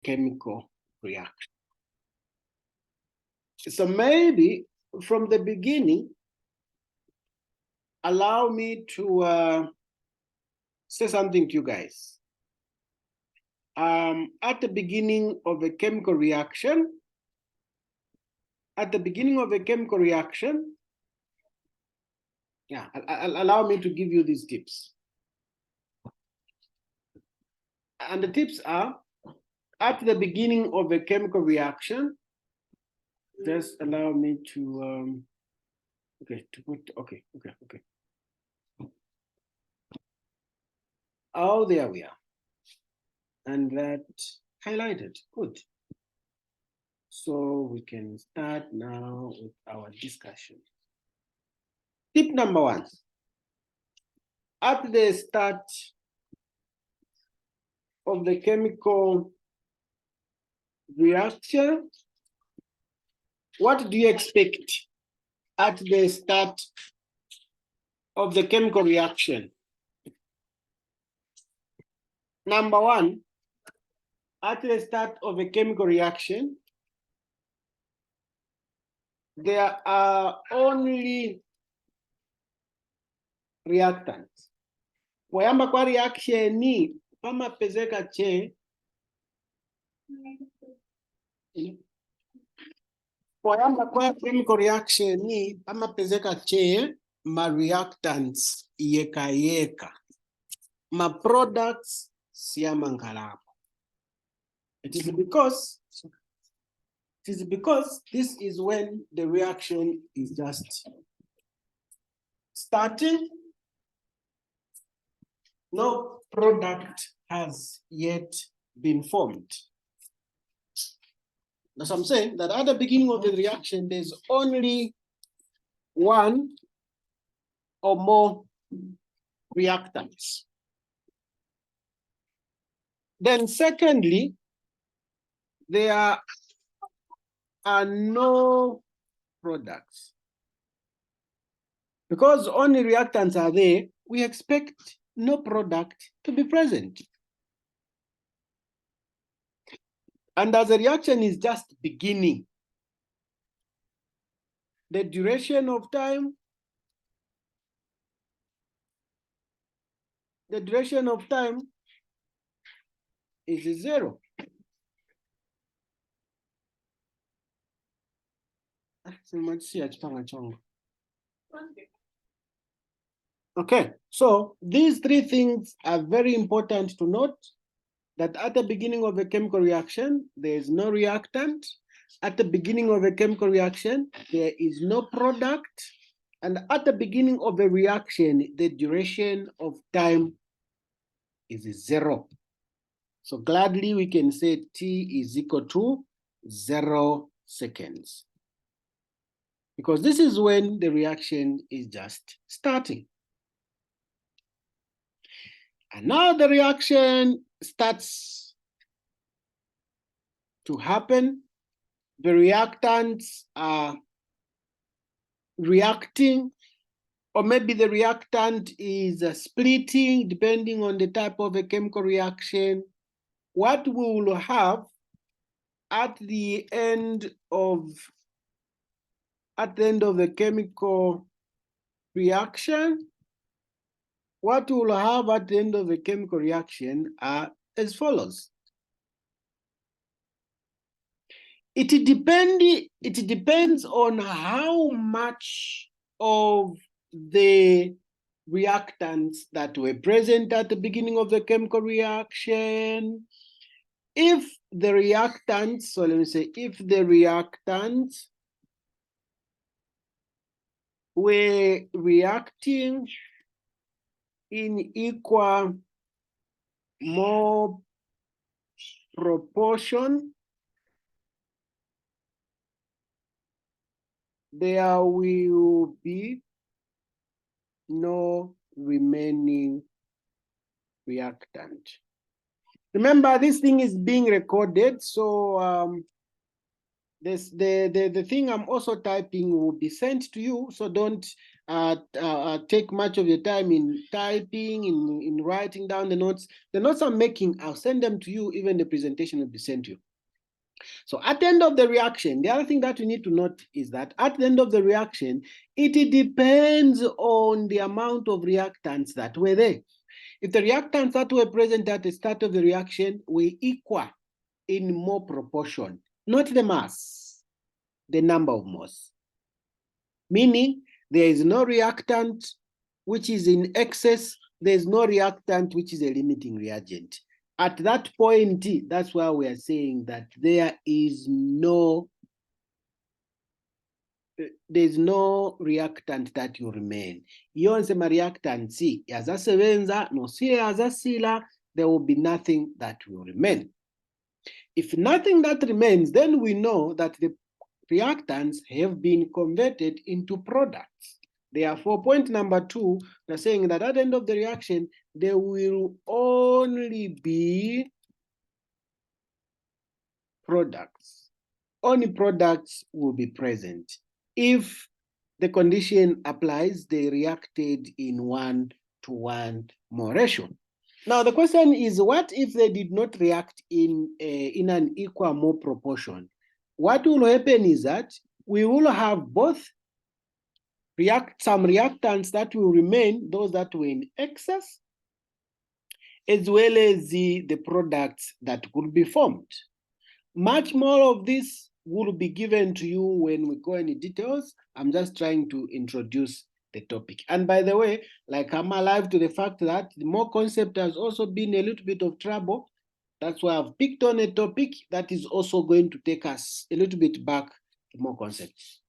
chemical reaction. So maybe from the beginning, allow me to say something to you guys. At the beginning of a chemical reaction, yeah, allow me to give you these tips. And the tips are, at the beginning of a chemical reaction, just allow me to, okay. Oh, there we are. And that highlighted, good. So we can start now with our discussion. Tip number one, at the start of the chemical reaction, what do you expect at the start of the chemical reaction? Number one, at the start of a chemical reaction, there are only reactants. Poyamba kwa reaction ni pamapezeka che poyamba kwa chemical reaction ni pamapezeka che ma reactants yeka ma products siyamangalabo. It is because this is when the reaction is just starting. No product has yet been formed. That's what I'm saying, that at the beginning of the reaction, there's only one or more reactants. Then secondly, there are no products. Because only reactants are there, we expect no product to be present. And as the reaction is just beginning, the duration of time is 0. Okay, so these three things are very important to note, that at the beginning of a chemical reaction, there is no reactant. At the beginning of a chemical reaction, there is no product. And at the beginning of a reaction, the duration of time is 0. So gladly we can say T is equal to 0 seconds. Because this is when the reaction is just starting. And now the reaction starts to happen. The reactants are reacting, or maybe the reactant is splitting, depending on the type of a chemical reaction. What we will have at the end of the chemical reaction, what we will have at the end of the chemical reaction are as follows. It depends on how much of the reactants that were present at the beginning of the chemical reaction. If the reactants, so let me say, if the reactants were reacting in equal more proportion, there will be no remaining reactant. Remember, this thing is being recorded, so the thing I'm also typing will be sent to you, so don't take much of your time in typing, in writing down the notes. The notes I'm making, I'll send them to you, even the presentation will be sent to you. So at the end of the reaction, the other thing that we need to note is that at the end of the reaction, it depends on the amount of reactants that were there. If the reactants that were present at the start of the reaction were equal in mole proportion, not the mass, the number of moles. Meaning there is no reactant which is in excess, there is no reactant which is a limiting reagent. At that point, that's why we are saying that there's no reactant that will remain. Yonse reactant si yazasebenza no si yazasila, there will be nothing that will remain. If nothing that remains, then we know that the reactants have been converted into products. Therefore, point number 2, we're saying that at the end of the reaction, there will only be products. Only products will be present. If the condition applies, they reacted in 1-to-1 mole ratio. Now, the question is, what if they did not react in an equal mole proportion? What will happen is that we will have both some reactants that will remain, those that were in excess, as well as the products that could be formed. Much more of this will be given to you when we go into details. I'm just trying to introduce the topic. And by the way, like I'm alive to the fact that the mole concept has also been a little bit of trouble. That's why I've picked on a topic that is also going to take us a little bit back to mole concepts.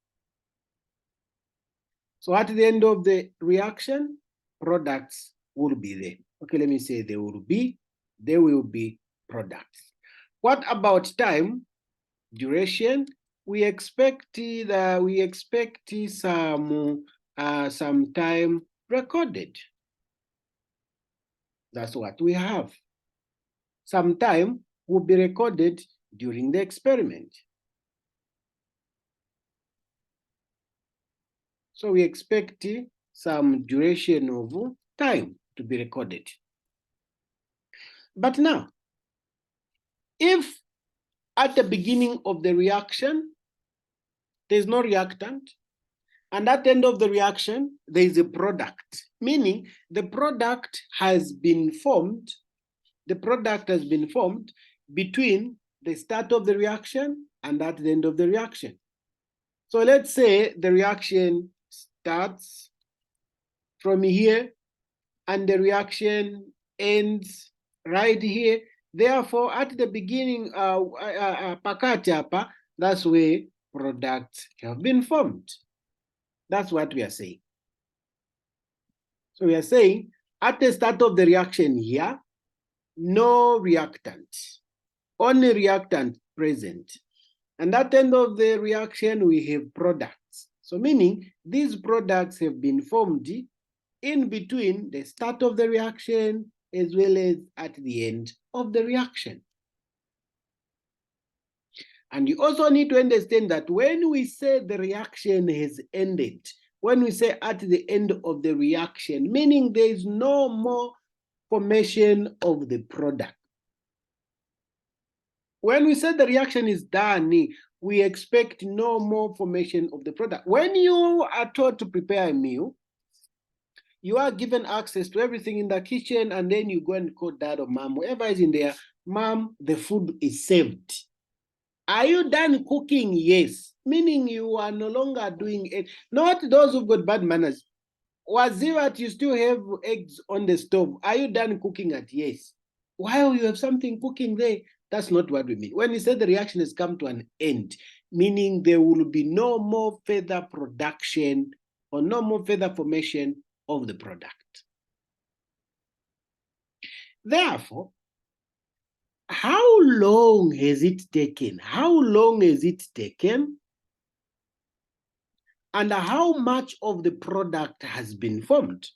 So at the end of the reaction, products will be there. Okay, let me say there will be products. What about time, duration? We expect some time recorded. That's what we have. Some time will be recorded during the experiment. So we expect some duration of time to be recorded. But now, if at the beginning of the reaction, there's no reactant, and at the end of the reaction, there is a product, meaning the product has been formed, between the start of the reaction and at the end of the reaction. So let's say the reaction starts from here and the reaction ends right here. Therefore, at the beginning, that's where products have been formed. That's what we are saying. So we are saying at the start of the reaction here, no reactant, only reactant present. And at the end of the reaction, we have products. So meaning these products have been formed in between the start of the reaction as well as at the end of the reaction. And you also need to understand that when we say the reaction has ended, when we say at the end of the reaction, meaning there is no more formation of the product. When we say the reaction is done, we expect no more formation of the product. When you are taught to prepare a meal, you are given access to everything in the kitchen, and then you go and call dad or mom, whoever is in there, mom, the food is served. Are you done cooking? Yes. Meaning you are no longer doing it. Not those who've got bad manners. Was it that you still have eggs on the stove? Are you done cooking at? Yes. While you have something cooking there, that's not what we mean. When we say the reaction has come to an end, meaning there will be no more further production or no more further formation of the product. Therefore, how long has it taken? How long has it taken? And how much of the product has been formed?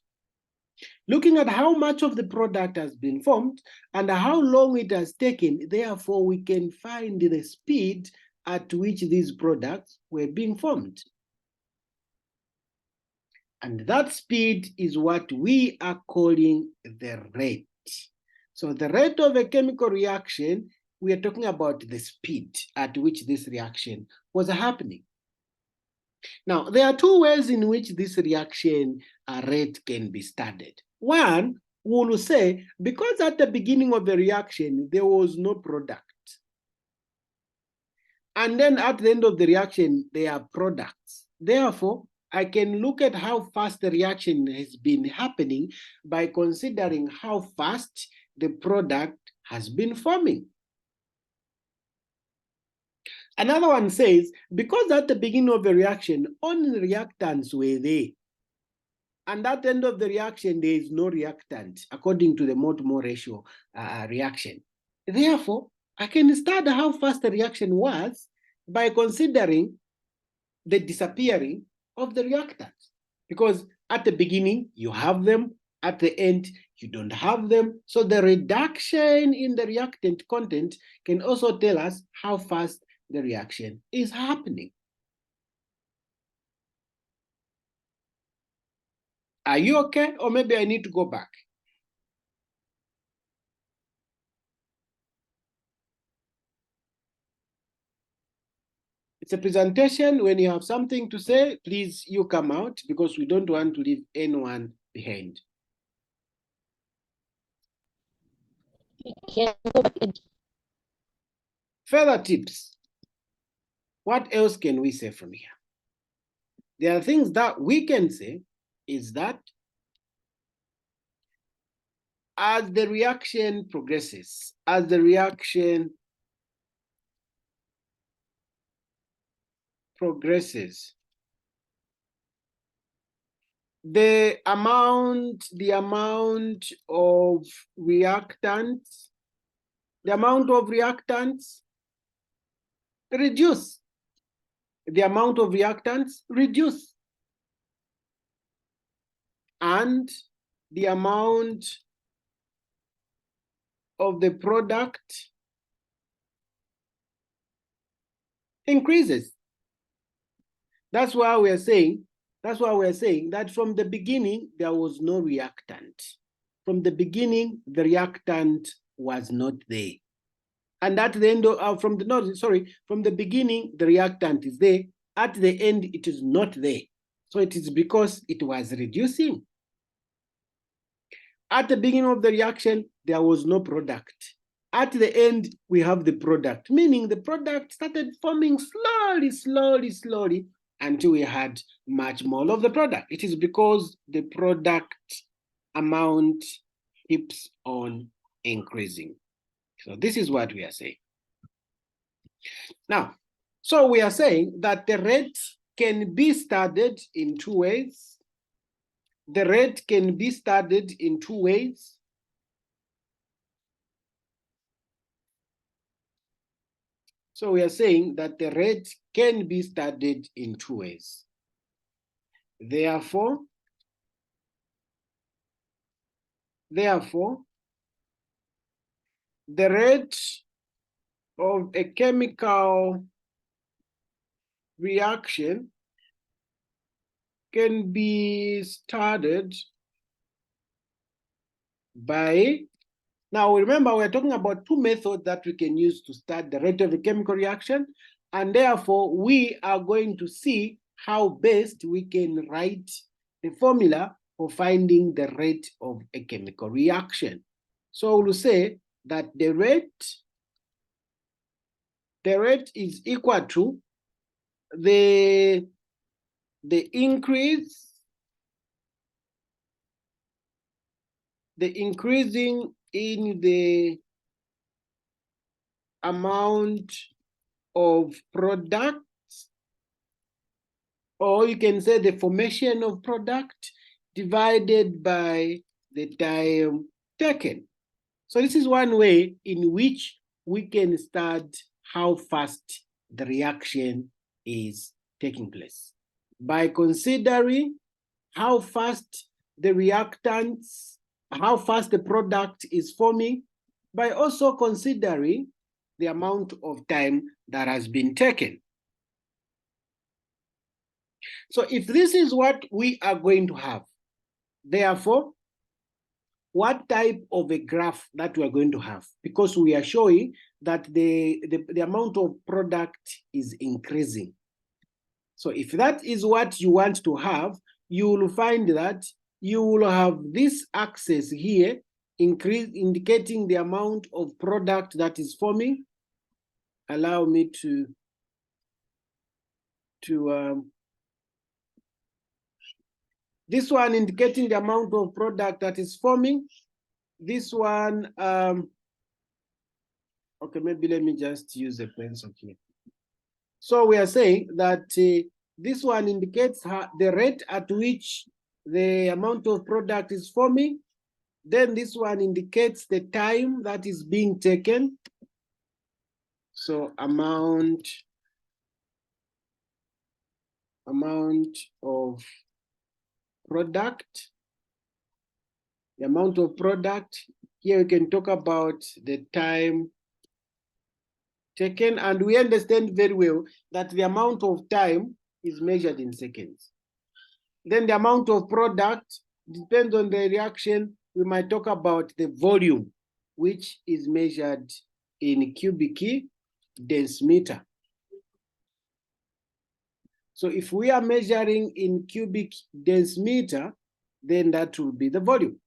Looking at how much of the product has been formed and how long it has taken, therefore we can find the speed at which these products were being formed. And that speed is what we are calling the rate. So the rate of a chemical reaction, we are talking about the speed at which this reaction was happening. Now, there are two ways in which this reaction rate can be studied. One, we will say, because at the beginning of the reaction, there was no product. And then at the end of the reaction, there are products. Therefore, I can look at how fast the reaction has been happening by considering how fast the product has been forming. Another one says, because at the beginning of the reaction, only reactants were there. And at the end of the reaction, there is no reactant, according to the mole-to-mole ratio reaction. Therefore, I can study how fast the reaction was by considering the disappearing of the reactants. Because at the beginning, you have them. At the end, you don't have them. So the reduction in the reactant content can also tell us how fast the reaction is happening. Are you okay? Or maybe I need to go back. It's a presentation. When you have something to say, please, you come out, because we don't want to leave anyone behind. Further tips. What else can we say from here? There are things that we can say is that as the reaction progresses, the amount of reactants reduce. The amount of reactants reduce. And the amount of the product increases. That's why we're saying that from the beginning, there was no reactant. From the beginning, the reactant was not there. And at the end of, from the beginning, the reactant is there. At the end, it is not there. So it is because it was reducing. At the beginning of the reaction, there was no product. At the end, we have the product, meaning the product started forming slowly, until we had much more of the product. It is because the product amount keeps on increasing. So this is what we are saying. Now, so we are saying that the rate can be studied in two ways. The rate can be studied in two ways. So we are saying that the rate can be studied in two ways. Therefore, the rate of a chemical reaction can be studied by, now remember, we're talking about two methods that we can use to study the rate of a chemical reaction, and therefore we are going to see how best we can write the formula for finding the rate of a chemical reaction. So we'll say that the rate is equal to the increasing in the amount of products, or you can say the formation of product divided by the time taken. So this is one way in which we can start how fast the reaction is taking place, by considering how fast the reactants, how fast the product is forming, by also considering the amount of time that has been taken. So if this is what we are going to have, therefore, what type of a graph that we are going to have? Because we are showing that the amount of product is increasing. So if that is what you want to have, you will find that you will have this axis here, indicating the amount of product that is forming. Allow me to this one indicating the amount of product that is forming. This one, okay, maybe let me just use a pencil here. So we are saying that this one indicates the rate at which the amount of product is forming. Then this one indicates the time that is being taken. So amount of product, the amount of product. Here we can talk about the time taken, and we understand very well that the amount of time is measured in seconds. Then the amount of product depends on the reaction. We might talk about the volume, which is measured in cubic densimeter. So if we are measuring in cubic densimeter, then that will be the volume.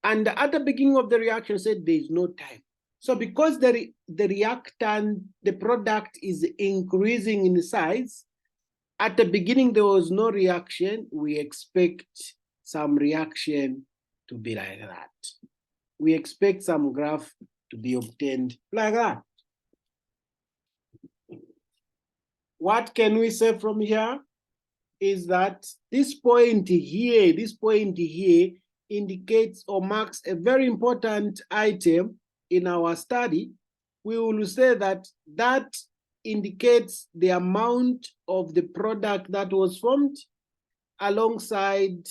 And at the beginning of the reaction said there is no time. So because the reactant, the product is increasing in size, at the beginning there was no reaction, we expect some reaction to be like that. We expect some graph to be obtained like that. What can we say from here is that this point here indicates or marks a very important item in our study. We will say that that indicates the amount of the product that was formed alongside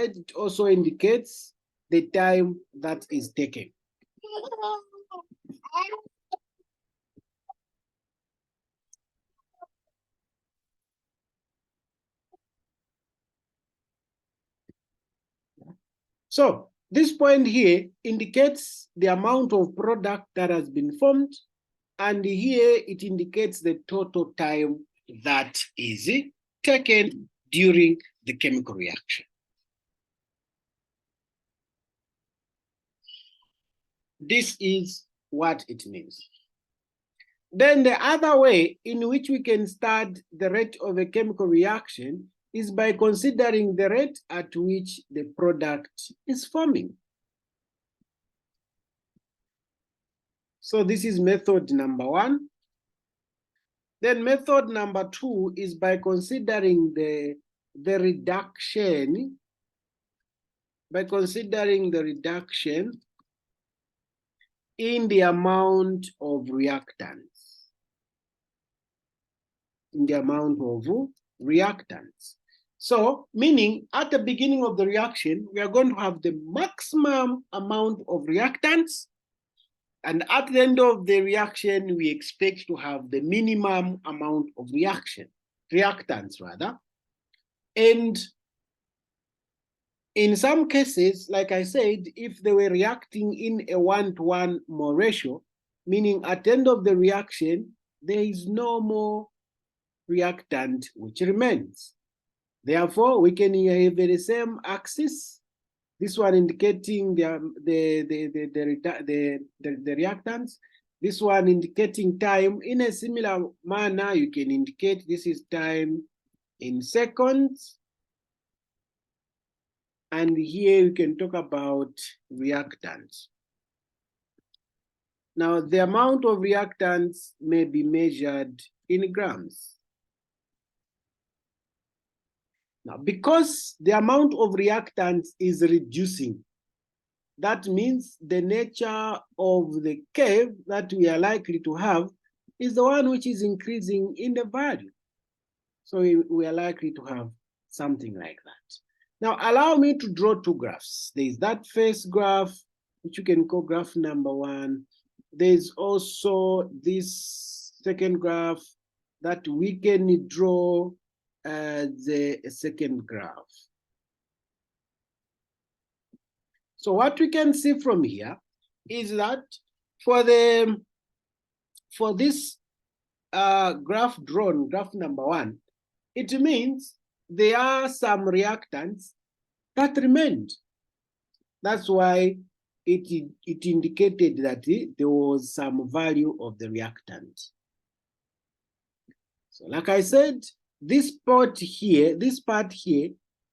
it also indicates the time that is taken. So this point here indicates the amount of product that has been formed, and here it indicates the total time that is taken during the chemical reaction. This is what it means. Then the other way in which we can start the rate of a chemical reaction is by considering the rate at which the product is forming. So this is method number one. Then method number two is by considering the reduction, in the amount of reactants. So, meaning at the beginning of the reaction, we are going to have the maximum amount of reactants, and at the end of the reaction, we expect to have the minimum amount of reactants rather. And in some cases, like I said, if they were reacting in a 1-to-1 mole ratio, meaning at the end of the reaction, there is no more reactant which remains. Therefore, we can have the same axis, this one indicating the reactants, this one indicating time. In a similar manner, you can indicate this is time in seconds. And here you can talk about reactants. Now, the amount of reactants may be measured in grams. Now, because the amount of reactants is reducing, that means the nature of the curve that we are likely to have is the one which is increasing in the value. So we are likely to have something like that. Now, allow me to draw two graphs. There is that first graph which you can call graph number 1. There's also this second graph that we can draw as a second graph. So what we can see from here is that for this graph drawn, graph number 1, it means there are some reactants that remained. That's why it indicated that there was some value of the reactant. So like I said, this part here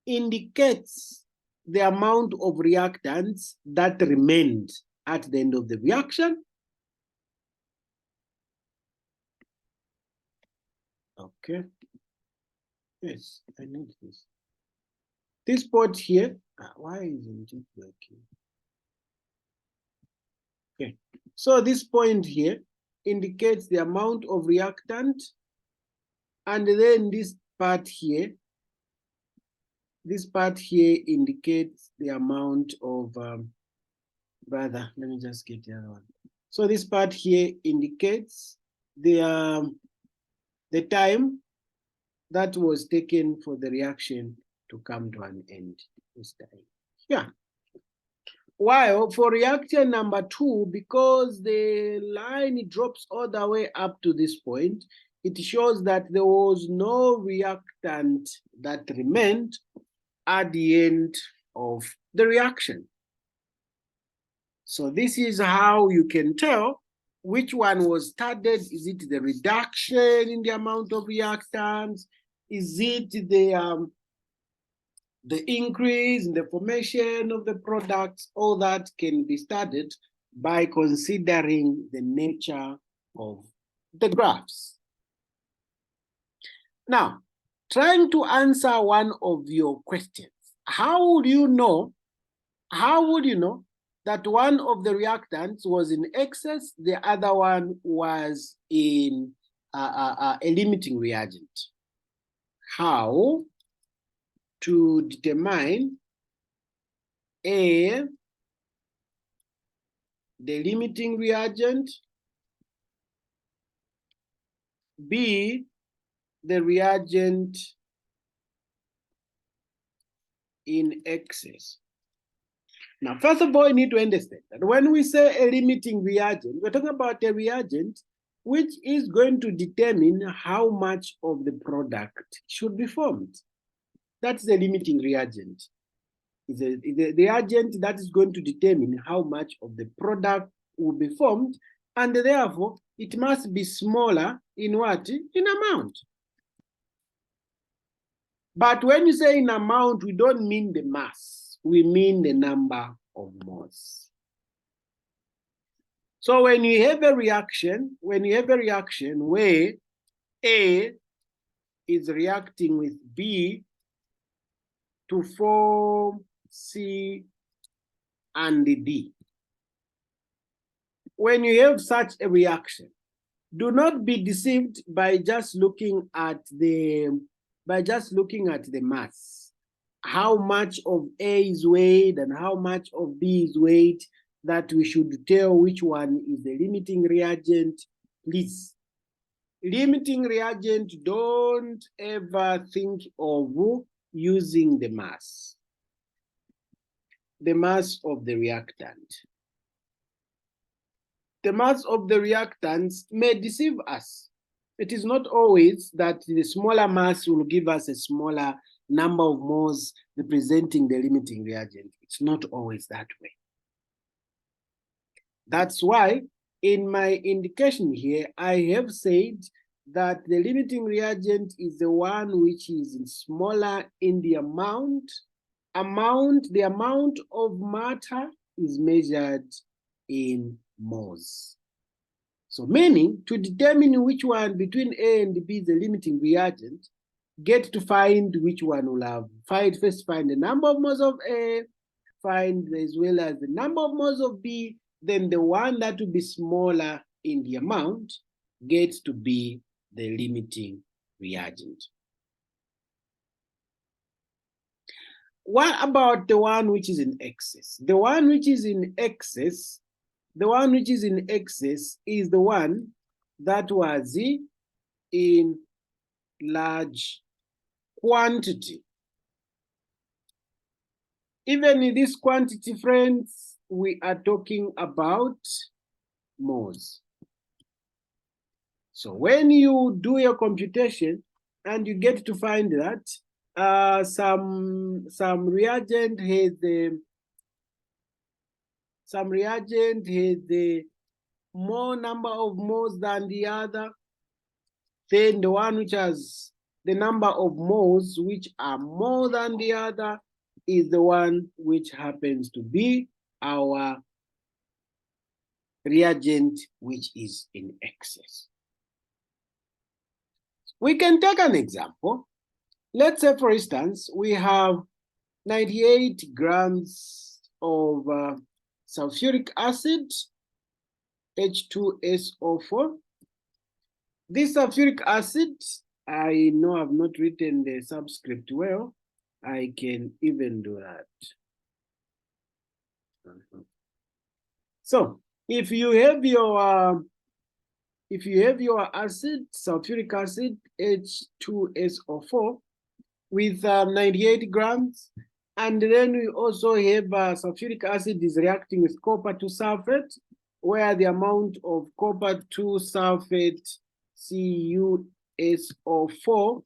indicates the amount of reactants that remained at the end of the reaction. Okay. Yes, I need this. This part here, why isn't it working? Okay, so this point here indicates the amount of reactant, and then this part here indicates the amount of, let me just get the other one. So this part here indicates the time that was taken for the reaction to come to an end this time. Yeah. While for reaction number 2, because the line drops all the way up to this point, it shows that there was no reactant that remained at the end of the reaction. So this is how you can tell which one was started. Is it the reduction in the amount of reactants? Is it the increase in the formation of the products? All that can be studied by considering the nature of the graphs. Now, trying to answer one of your questions, how would you know that one of the reactants was in excess, the other one was in a limiting reagent? How to determine A, the limiting reagent, B, the reagent in excess. Now, first of all, you need to understand that when we say a limiting reagent, we're talking about a reagent which is going to determine how much of the product should be formed. That's the limiting reagent. It's the reagent that is going to determine how much of the product will be formed, and therefore it must be smaller in what? In amount. But when you say in amount, we don't mean the mass, we mean the number of moles. So when you have a reaction, where A is reacting with B to form C and D. When you have such a reaction, do not be deceived by just looking at the mass. How much of A is weighed and how much of B is weighed, that we should tell which one is the limiting reagent. Please, limiting reagent, don't ever think of using the mass of the reactant. The mass of the reactants may deceive us. It is not always that the smaller mass will give us a smaller number of moles representing the limiting reagent. It's not always that way. That's why in my indication here, I have said that the limiting reagent is the one which is smaller in the amount. The amount of matter is measured in moles. So meaning, to determine which one between A and B is the limiting reagent, get to find which one will have. First find the number of moles of A, find as well as the number of moles of B, then the one that will be smaller in the amount gets to be the limiting reagent. What about the one which is in excess? The one which is in excess, is the one that was in large quantity. Even in this quantity, friends, we are talking about moles. So when you do your computation and you get to find that some reagent has the more number of moles than the other, then the one which has the number of moles which are more than the other is the one which happens to be our reagent which is in excess. We can take an example. Let's say, for instance, we have 98 grams of sulfuric acid, H2SO4. This sulfuric acid, I know I've not written the subscript well. I can even do that. So if you have your acid, sulfuric acid, H2SO4, with 98 grams, and then we also have sulfuric acid is reacting with copper 2 sulfate, where the amount of copper 2 sulfate, CuSO4,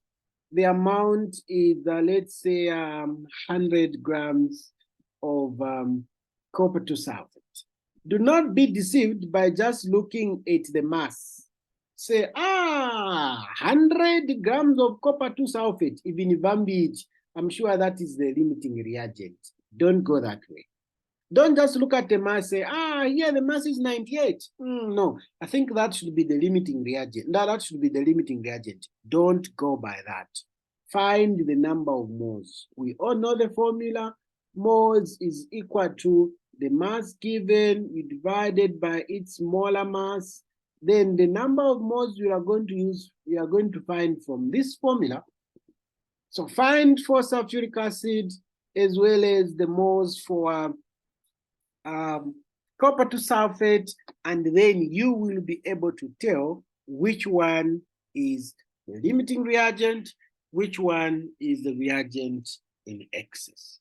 the amount is let's say 100 grams of copper 2 sulfate. Do not be deceived by just looking at the mass. Say, 100 grams of copper 2 sulfate, even Vambit, I'm sure that is the limiting reagent. Don't go that way. Don't just look at the mass, say, here the mass is 98. No, I think that should be the limiting reagent. No, that should be the limiting reagent. Don't go by that. Find the number of moles. We all know the formula. Moles is equal to the mass given, we divided by its molar mass. Then the number of moles we are going to use, we are going to find from this formula. So find for sulfuric acid as well as the moles for copper 2 sulfate, and then you will be able to tell which one is the limiting reagent, which one is the reagent in excess.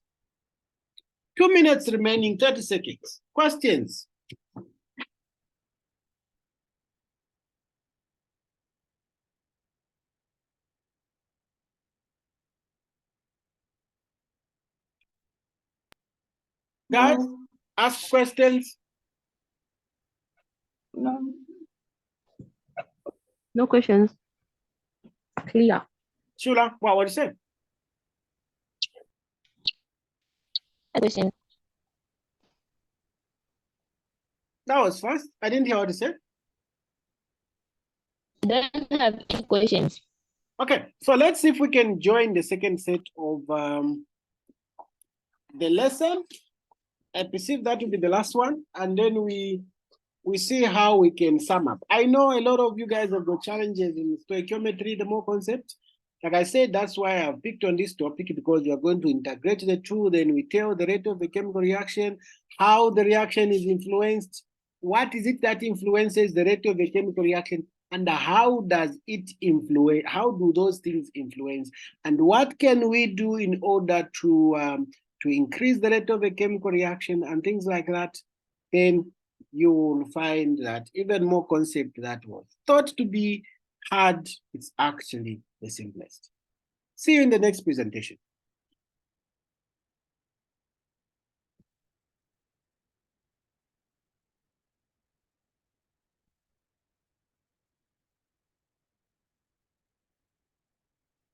2 minutes remaining, 30 seconds. Questions? Guys, ask questions. No. No questions. Clear. Shula, what did you say? No questions. That was fast. I didn't hear what you said. Don't have any questions. Okay, so let's see if we can join the second set of the lesson. I perceive that will be the last one, and then we see how we can sum up. I know a lot of you guys have got challenges in stoichiometry, the more concept. Like I said, that's why I've picked on this topic, because we are going to integrate the two. Then we tell the rate of the chemical reaction, how the reaction is influenced, what is it that influences the rate of the chemical reaction, and how does it influence, how do those things influence, and what can we do in order to increase the rate of a chemical reaction and things like that. Then you will find that even more concept that was thought to be hard, it's actually the simplest. See you in the next presentation.